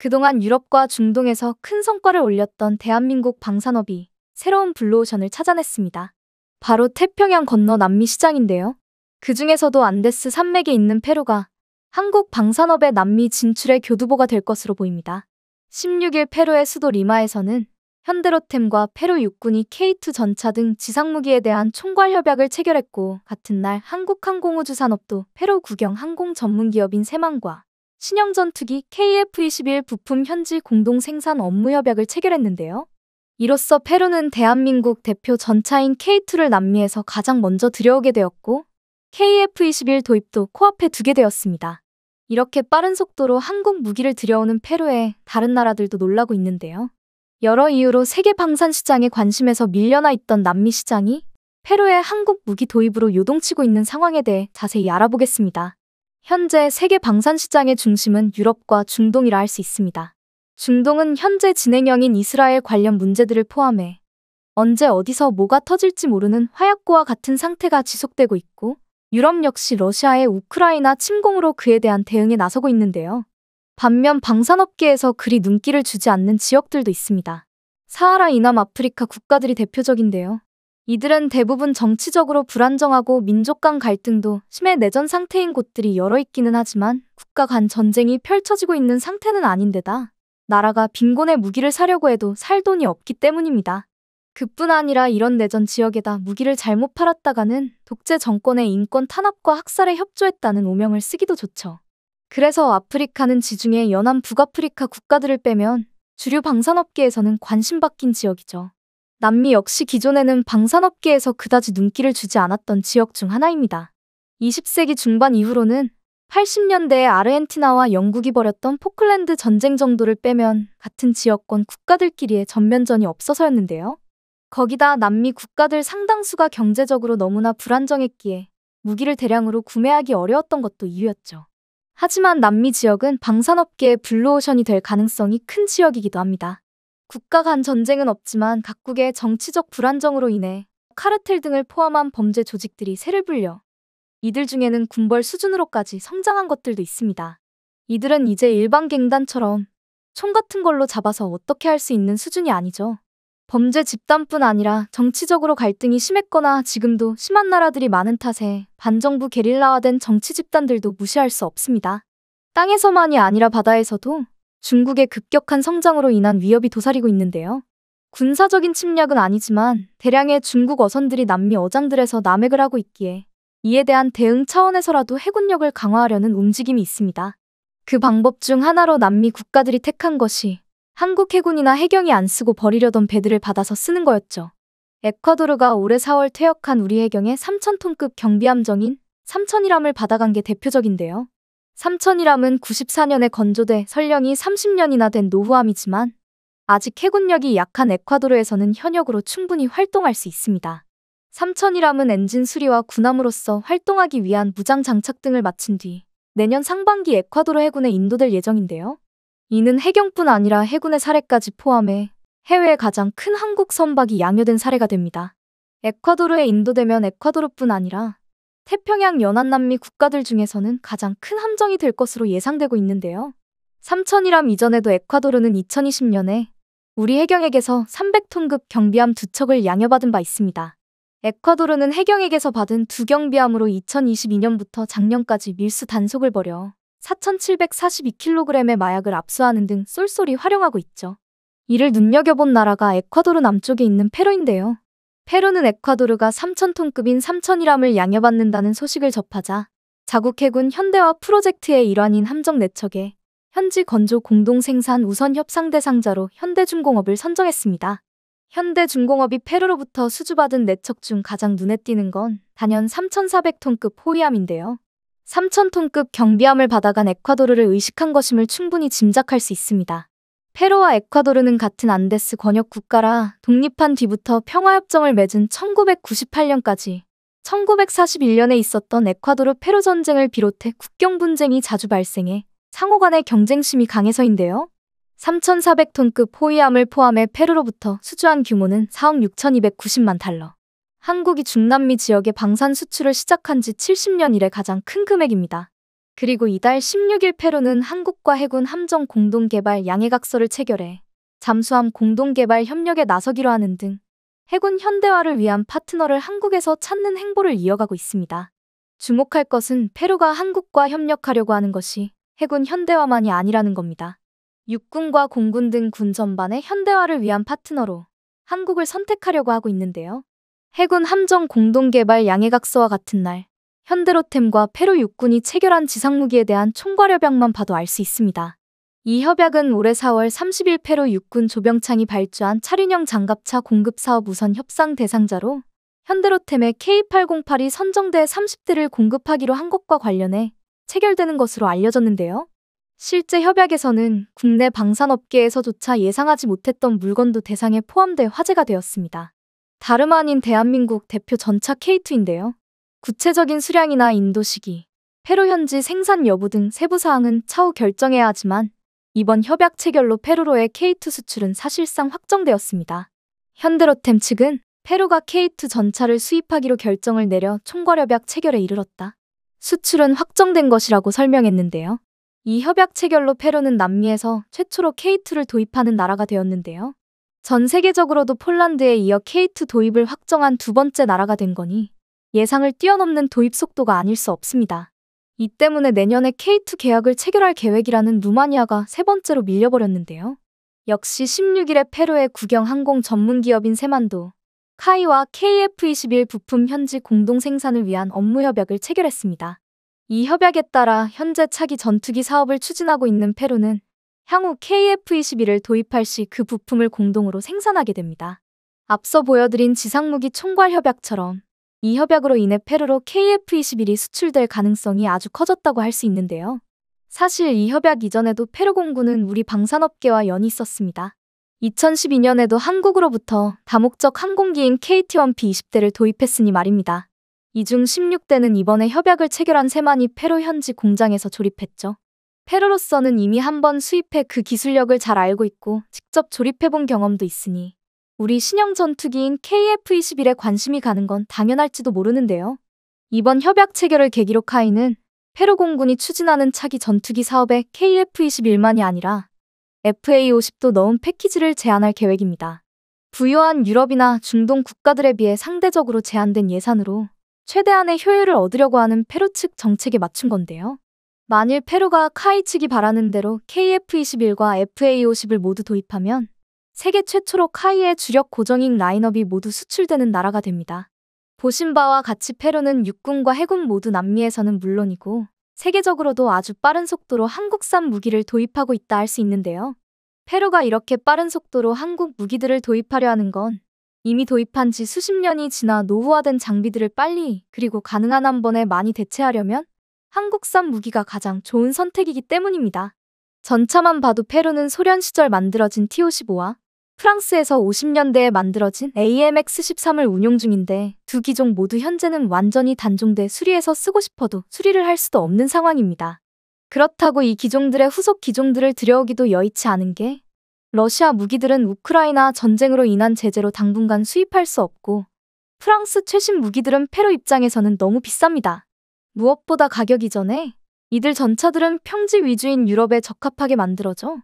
그동안 유럽과 중동에서 큰 성과를 올렸던 대한민국 방산업이 새로운 블루오션을 찾아냈습니다. 바로 태평양 건너 남미 시장인데요. 그 중에서도 안데스 산맥에 있는 페루가 한국 방산업의 남미 진출의 교두보가 될 것으로 보입니다. 16일 페루의 수도 리마에서는 현대로템과 페루 육군이 K2 전차 등 지상무기에 대한 총괄 협약을 체결했고, 같은 날 한국항공우주산업도 페루 국영 항공 전문기업인 세만과 신형전투기 KF-21 부품 현지 공동 생산 업무 협약을 체결했는데요. 이로써 페루는 대한민국 대표 전차인 K2를 남미에서 가장 먼저 들여오게 되었고, KF-21 도입도 코앞에 두게 되었습니다. 이렇게 빠른 속도로 한국 무기를 들여오는 페루에 다른 나라들도 놀라고 있는데요. 여러 이유로 세계 방산 시장에 관심에서 밀려나 있던 남미 시장이 페루의 한국 무기 도입으로 요동치고 있는 상황에 대해 자세히 알아보겠습니다. 현재 세계 방산 시장의 중심은 유럽과 중동이라 할 수 있습니다. 중동은 현재 진행형인 이스라엘 관련 문제들을 포함해 언제 어디서 뭐가 터질지 모르는 화약고와 같은 상태가 지속되고 있고, 유럽 역시 러시아의 우크라이나 침공으로 그에 대한 대응에 나서고 있는데요. 반면 방산업계에서 그리 눈길을 주지 않는 지역들도 있습니다. 사하라 이남 아프리카 국가들이 대표적인데요. 이들은 대부분 정치적으로 불안정하고 민족 간 갈등도 심해 내전 상태인 곳들이 여러 있기는 하지만 국가 간 전쟁이 펼쳐지고 있는 상태는 아닌데다 나라가 빈곤의 무기를 사려고 해도 살 돈이 없기 때문입니다. 그뿐 아니라 이런 내전 지역에다 무기를 잘못 팔았다가는 독재 정권의 인권 탄압과 학살에 협조했다는 오명을 쓰기도 좋죠. 그래서 아프리카는 지중해 연안 북아프리카 국가들을 빼면 주류 방산업계에서는 관심받긴 지역이죠. 남미 역시 기존에는 방산업계에서 그다지 눈길을 주지 않았던 지역 중 하나입니다. 20세기 중반 이후로는 80년대에 아르헨티나와 영국이 벌였던 포클랜드 전쟁 정도를 빼면 같은 지역권 국가들끼리의 전면전이 없어서였는데요. 거기다 남미 국가들 상당수가 경제적으로 너무나 불안정했기에 무기를 대량으로 구매하기 어려웠던 것도 이유였죠. 하지만 남미 지역은 방산업계의 블루오션이 될 가능성이 큰 지역이기도 합니다. 국가 간 전쟁은 없지만 각국의 정치적 불안정으로 인해 카르텔 등을 포함한 범죄 조직들이 새를 불려 이들 중에는 군벌 수준으로까지 성장한 것들도 있습니다. 이들은 이제 일반 갱단처럼 총 같은 걸로 잡아서 어떻게 할 수 있는 수준이 아니죠. 범죄 집단뿐 아니라 정치적으로 갈등이 심했거나 지금도 심한 나라들이 많은 탓에 반정부 게릴라화된 정치 집단들도 무시할 수 없습니다. 땅에서만이 아니라 바다에서도 중국의 급격한 성장으로 인한 위협이 도사리고 있는데요. 군사적인 침략은 아니지만 대량의 중국 어선들이 남미 어장들에서 남획을 하고 있기에 이에 대한 대응 차원에서라도 해군력을 강화하려는 움직임이 있습니다. 그 방법 중 하나로 남미 국가들이 택한 것이 한국 해군이나 해경이 안 쓰고 버리려던 배들을 받아서 쓰는 거였죠. 에콰도르가 올해 4월 퇴역한 우리 해경의 3,000톤급 경비함정인 삼천이람을 받아간 게 대표적인데요. 삼천이람은 94년에 건조돼 설령이 30년이나 된 노후함이지만 아직 해군력이 약한 에콰도르에서는 현역으로 충분히 활동할 수 있습니다. 삼천이람은 엔진 수리와 군함으로서 활동하기 위한 무장 장착 등을 마친 뒤 내년 상반기 에콰도르 해군에 인도될 예정인데요. 이는 해경뿐 아니라 해군의 사례까지 포함해 해외에 가장 큰 한국 선박이 양효된 사례가 됩니다. 에콰도르에 인도되면 에콰도르뿐 아니라 태평양 연안남미 국가들 중에서는 가장 큰 함정이 될 것으로 예상되고 있는데요. 삼천이람 이전에도 에콰도르는 2020년에 우리 해경에게서 300톤급 경비함 2척을 양여받은 바 있습니다. 에콰도르는 해경에게서 받은 두 경비함으로 2022년부터 작년까지 밀수 단속을 벌여 4,742kg의 마약을 압수하는 등 쏠쏠히 활용하고 있죠. 이를 눈여겨본 나라가 에콰도르 남쪽에 있는 페루인데요. 페루는 에콰도르가 3,000톤급인 삼천이람을 양여받는다는 소식을 접하자 자국 해군 현대화 프로젝트의 일환인 함정 4척에 현지 건조 공동 생산 우선 협상 대상자로 현대중공업을 선정했습니다. 현대중공업이 페루로부터 수주받은 4척 중 가장 눈에 띄는 건 단연 3,400톤급 호위함인데요. 3,000톤급 경비함을 받아간 에콰도르를 의식한 것임을 충분히 짐작할 수 있습니다. 페루와 에콰도르는 같은 안데스 권역 국가라 독립한 뒤부터 평화협정을 맺은 1998년까지 1941년에 있었던 에콰도르 페루 전쟁을 비롯해 국경 분쟁이 자주 발생해 상호 간의 경쟁심이 강해서인데요. 3,400톤급 호위함을 포함해 페루로부터 수주한 규모는 4억 6,290만 달러. 한국이 중남미 지역의 방산 수출을 시작한 지 70년 이래 가장 큰 금액입니다. 그리고 이달 16일 페루는 한국과 해군 함정 공동개발 양해각서를 체결해 잠수함 공동개발 협력에 나서기로 하는 등 해군 현대화를 위한 파트너를 한국에서 찾는 행보를 이어가고 있습니다. 주목할 것은 페루가 한국과 협력하려고 하는 것이 해군 현대화만이 아니라는 겁니다. 육군과 공군 등 군 전반의 현대화를 위한 파트너로 한국을 선택하려고 하고 있는데요. 해군 함정 공동개발 양해각서와 같은 날 현대로템과 페루 육군이 체결한 지상무기에 대한 총괄협약만 봐도 알 수 있습니다. 이 협약은 올해 4월 30일 페루 육군 조병창이 발주한 차륜형 장갑차 공급 사업 우선 협상 대상자로 현대로템의 K808이 선정돼 30대를 공급하기로 한 것과 관련해 체결되는 것으로 알려졌는데요. 실제 협약에서는 국내 방산업계에서조차 예상하지 못했던 물건도 대상에 포함돼 화제가 되었습니다. 다름 아닌 대한민국 대표 전차 K2인데요. 구체적인 수량이나 인도 시기, 페루 현지 생산 여부 등 세부 사항은 차후 결정해야 하지만 이번 협약 체결로 페루로의 K2 수출은 사실상 확정되었습니다. 현대로템 측은 페루가 K2 전차를 수입하기로 결정을 내려 총괄협약 체결에 이르렀다. 수출은 확정된 것이라고 설명했는데요. 이 협약 체결로 페루는 남미에서 최초로 K2를 도입하는 나라가 되었는데요. 전 세계적으로도 폴란드에 이어 K2 도입을 확정한 두 번째 나라가 된 거니 예상을 뛰어넘는 도입 속도가 아닐 수 없습니다. 이 때문에 내년에 K2 계약을 체결할 계획이라는 루마니아가 세 번째로 밀려버렸는데요. 역시 16일에 페루의 국영 항공 전문 기업인 세만도, 카이와 KF-21 부품 현지 공동 생산을 위한 업무 협약을 체결했습니다. 이 협약에 따라 현재 차기 전투기 사업을 추진하고 있는 페루는 향후 KF-21을 도입할 시 그 부품을 공동으로 생산하게 됩니다. 앞서 보여드린 지상무기 총괄 협약처럼 이 협약으로 인해 페루로 KF-21이 수출될 가능성이 아주 커졌다고 할 수 있는데요. 사실 이 협약 이전에도 페루 공군은 우리 방산업계와 연이 있었습니다. 2012년에도 한국으로부터 다목적 항공기인 KT-1P 20대를 도입했으니 말입니다. 이 중 16대는 이번에 협약을 체결한 세만이 페루 현지 공장에서 조립했죠. 페루로서는 이미 한번 수입해 그 기술력을 잘 알고 있고 직접 조립해본 경험도 있으니 우리 신형 전투기인 KF-21에 관심이 가는 건 당연할지도 모르는데요. 이번 협약 체결을 계기로 카이는 페루 공군이 추진하는 차기 전투기 사업에 KF-21만이 아니라 FA-50도 넣은 패키지를 제안할 계획입니다. 부유한 유럽이나 중동 국가들에 비해 상대적으로 제한된 예산으로 최대한의 효율을 얻으려고 하는 페루 측 정책에 맞춘 건데요. 만일 페루가 카이 측이 바라는 대로 KF-21과 FA-50을 모두 도입하면 세계 최초로 카이의 주력 고정익 라인업이 모두 수출되는 나라가 됩니다. 보신 바와 같이 페루는 육군과 해군 모두 남미에서는 물론이고 세계적으로도 아주 빠른 속도로 한국산 무기를 도입하고 있다 할 수 있는데요. 페루가 이렇게 빠른 속도로 한국 무기들을 도입하려 하는 건 이미 도입한 지 수십 년이 지나 노후화된 장비들을 빨리 그리고 가능한 한 번에 많이 대체하려면 한국산 무기가 가장 좋은 선택이기 때문입니다. 전차만 봐도 페루는 소련 시절 만들어진 T-55와 프랑스에서 50년대에 만들어진 AMX-13을 운용 중인데 두 기종 모두 현재는 완전히 단종돼 수리해서 쓰고 싶어도 수리를 할 수도 없는 상황입니다. 그렇다고 이 기종들의 후속 기종들을 들여오기도 여의치 않은 게 러시아 무기들은 우크라이나 전쟁으로 인한 제재로 당분간 수입할 수 없고 프랑스 최신 무기들은 페루 입장에서는 너무 비쌉니다. 무엇보다 가격 이전에 이들 전차들은 평지 위주인 유럽에 적합하게 만들어져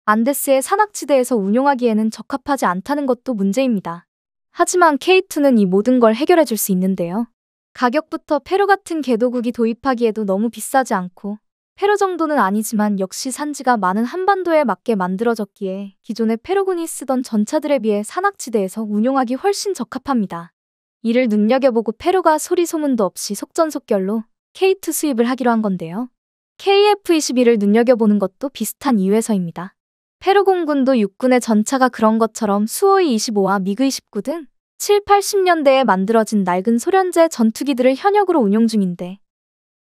안데스의 산악지대에서 운용하기에는 적합하지 않다는 것도 문제입니다. 하지만 K2는 이 모든 걸 해결해 줄 수 있는데요. 가격부터 페루 같은 궤도국이 도입하기에도 너무 비싸지 않고 페루 정도는 아니지만 역시 산지가 많은 한반도에 맞게 만들어졌기에 기존의 페루군이 쓰던 전차들에 비해 산악지대에서 운용하기 훨씬 적합합니다. 이를 눈여겨보고 페루가 소리 소문도 없이 속전속결로 K2 수입을 하기로 한 건데요. KF-21을 눈여겨보는 것도 비슷한 이유에서입니다. 페루 공군도 육군의 전차가 그런 것처럼 수호이 25와 미그 29 등 7, 80년대에 만들어진 낡은 소련제 전투기들을 현역으로 운용 중인데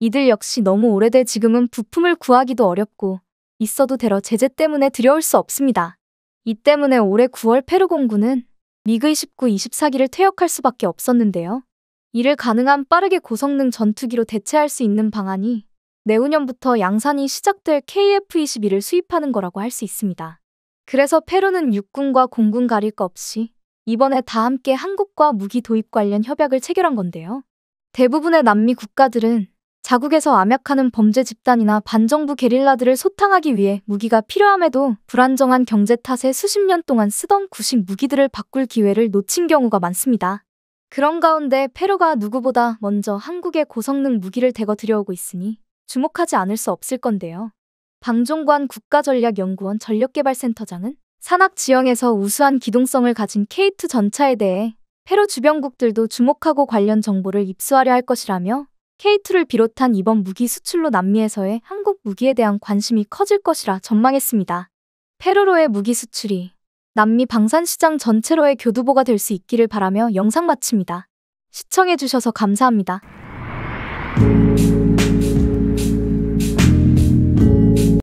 이들 역시 너무 오래돼 지금은 부품을 구하기도 어렵고 있어도 되러 제재 때문에 들여올 수 없습니다. 이 때문에 올해 9월 페루 공군은 미그 29, 24기를 퇴역할 수밖에 없었는데요. 이를 가능한 빠르게 고성능 전투기로 대체할 수 있는 방안이 내후년부터 양산이 시작될 KF-21을 수입하는 거라고 할 수 있습니다. 그래서 페루는 육군과 공군 가릴 거 없이 이번에 다 함께 한국과 무기 도입 관련 협약을 체결한 건데요. 대부분의 남미 국가들은 자국에서 암약하는 범죄 집단이나 반정부 게릴라들을 소탕하기 위해 무기가 필요함에도 불안정한 경제 탓에 수십 년 동안 쓰던 구식 무기들을 바꿀 기회를 놓친 경우가 많습니다. 그런 가운데 페루가 누구보다 먼저 한국의 고성능 무기를 대거 들여오고 있으니 주목하지 않을 수 없을 건데요. 방종관 국가전략연구원 전력개발센터장은 산악 지형에서 우수한 기동성을 가진 K2 전차에 대해 페루 주변국들도 주목하고 관련 정보를 입수하려 할 것이라며 K2를 비롯한 이번 무기 수출로 남미에서의 한국 무기에 대한 관심이 커질 것이라 전망했습니다. 페루로의 무기 수출이 남미 방산시장 전체로의 교두보가 될 수 있기를 바라며 영상 마칩니다. 시청해주셔서 감사합니다.